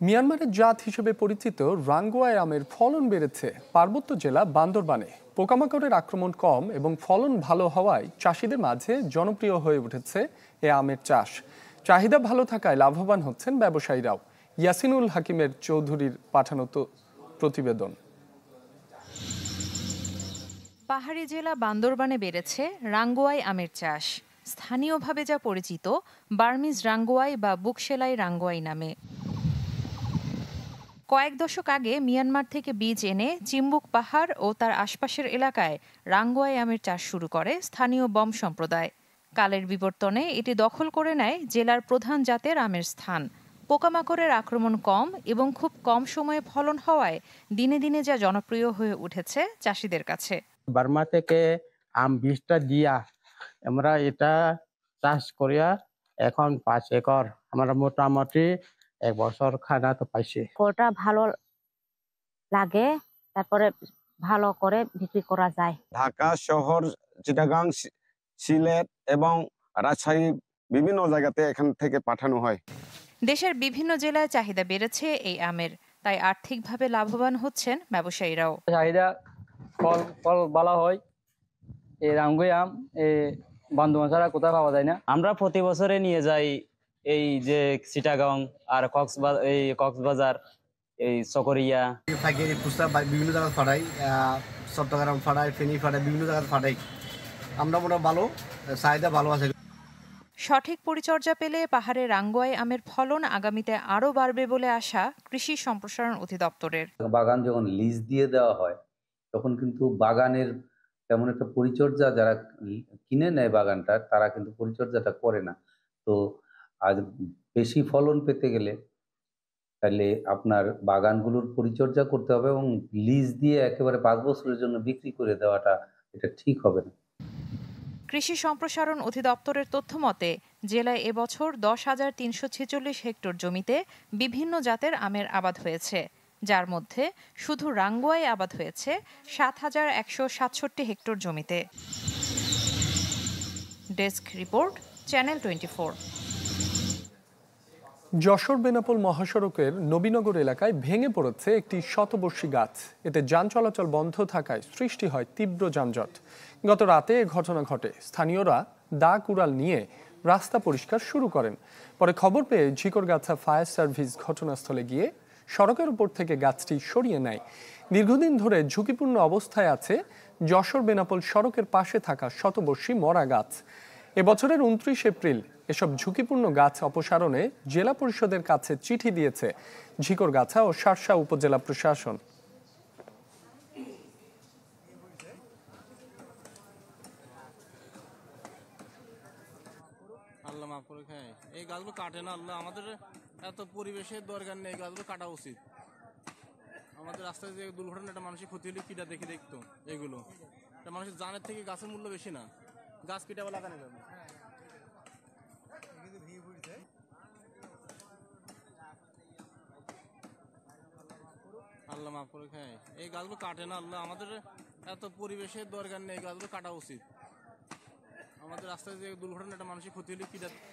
মিয়ানমারের জাত হিসেবে পরিচিত রাঙ্গুয়াই আমের ফলন বেড়েছে পার্বত্য জেলা বান্দরবানে। পোকামাকড়ের আক্রমণ কম এবং ফলন ভালো হওয়ায় চাষিদের মাঝে জনপ্রিয় হয়ে উঠেছে এ আমের চাষ। চাহিদা ভালো থাকায় লাভবান হচ্ছেন ব্যবসায়ীরাও। ইয়াসিনুল হাকিমের চৌধুরীর পাঠানো প্রতিবেদন। পাহাড়ি জেলা বান্দরবানে বেড়েছে রাঙ্গুয়াই আমের চাষ। স্থানীয়ভাবে যা পরিচিত বার্মিজ রাঙ্গুয়াই বা বুকসেলাই রাঙ্গুয়াই নামে। কয়েক দশক আগে মিয়ানমার থেকে বীজ এনে চিম্বুক পাহাড় ও তার আশপাশের এলাকায় রাঙ্গুয়াই আমের চাষ শুরু করে স্থানীয় বম সম্প্রদায়। কালের বিবর্তনে এটি দখল করে নেয় জেলার প্রধান জাতের আমের স্থান। পোকামাকড়ের আক্রমণ কম এবং খুব কম সময়ে ফলন হওয়ায় দিনে দিনে যা জনপ্রিয় হয়ে উঠেছে চাষিদের কাছে। বার্মা থেকে আম বীজটা দিয়া আমরা এটা চাষ করিয়া এখন 5 একর আমরা মোটামুটি 1 বছর খানা তো পাইছি। কোটা ভালো লাগে, তারপরে ভালো করে বিক্রি করা যায়। ঢাকা শহর, চিটাগাং, সিলেট এবং রাজশাহী বিভিন্ন জায়গাতে এখান থেকে পাঠানো হয়। দেশের বিভিন্ন জেলায় চাহিদা বেড়েছে এই আমের, তাই আর্থিকভাবে লাভবান হচ্ছেন ব্যবসায়ীরাও। চাহিদা ফল ভালো হয়। এই রাঙ্গুয়াই আম বান্দরবান ছাড়া কোথাও পাওয়া যায় না। আমরা প্রতি বছরে নিয়ে যাই এই যে চিটাগাং আর কক্সবাজার, এই চকরিয়া। বিভিন্ন জায়গায় ফাটাই, চট্টগ্রাম ফাটাই, ফেনী ফাটাই, বিভিন্ন জায়গায় ফাটাই। আমরা মোটামুটি ভালো, চাহিদা ভালো আছে। সঠিক পরিচর্যা পেলে পাহাড়ে রাঙ্গুয়াই আমের ফলন আগামীতে আরও বাড়বে বলে আশা কৃষি সম্প্রসারণ অধিদপ্তরের। বাগান যখন লিজ দিয়ে দেওয়া হয় তখন কিন্তু বাগানের তেমন একটা পরিচর্যা, যারা কিনে নেয় বাগানটা তারা কিন্তু পরিচর্যাটা করে না। তো আজ বেশি ফলন পেতে গেলে তাহলে আপনার বাগানগুলোর পরিচর্যা করতে হবে এবং লিজ দিয়ে একেবারে 5 বছরের জন্য বিক্রি করে দেওয়াটা এটা ঠিক হবে না। কৃষি সম্প্রসারণ অধিদপ্তরের তথ্য মতে জেলায় এবছর 10,346 হেক্টর জমিতে বিভিন্ন জাতের আমের আবাদ হয়েছে, যার মধ্যে শুধু রাঙ্গুয়াই আবাদ হয়েছে 7,167 হেক্টর জমিতে। Desk report, channel 24। Jessore Benapole মহাসড়কের নবীনগর এলাকায় ভেঙে পড়েছে একটি শতবর্ষী গাছ। এতে যান চলাচল বন্ধ থাকায় সৃষ্টি হয় তীব্র যানজট। গত রাতে এ ঘটনা ঘটে। স্থানীয়রা দা কুড়াল নিয়ে রাস্তা পরিষ্কার শুরু করেন। পরে খবর পেয়ে ঝিকরগাছা ফায়ার সার্ভিস ঘটনাস্থলে গিয়ে সড়কের উপর থেকে গাছটি সরিয়ে নেয়। দীর্ঘদিন ধরে ঝুঁকিপূর্ণ অবস্থায় আছে যশোর বেনাপোল সড়কের পাশে থাকা শতবর্ষী মরা গাছ। এবছরের 29 এপ্রিল এসব ঝুঁকিপূর্ণ গাছ অপসারণে জেলা পরিষদের কাছে চিঠি দিয়েছে ঝিকরগাছা ও শার্শা উপজেলা প্রশাসন। আল্লাহ মাফ করে খায়, এই গাছগুলো কাটে না। আল্লাহ, আমাদের এত পরিবেশের দরকার নেই, গাছগুলো কাটা উচিত। আমাদের রাস্তায় যে দুর্ঘটনা, একটা মানুষের ক্ষতি হলে কিটা দেখে দেখতো এগুলো। একটা মানুষের জানের থেকে গাছের মূল্য বেশি না, গাছ কিটা লাগানো যাবে। আল্লাহ মাফ করে খায়, এই গাছগুলো কাটে না। আল্লাহ, আমাদের এত পরিবেশের দরকার নেই, গাছগুলো কাটা উচিত। আমাদের রাস্তায় যে দুর্ঘটনা একটা মানুষের ক্ষতি হলে কীটা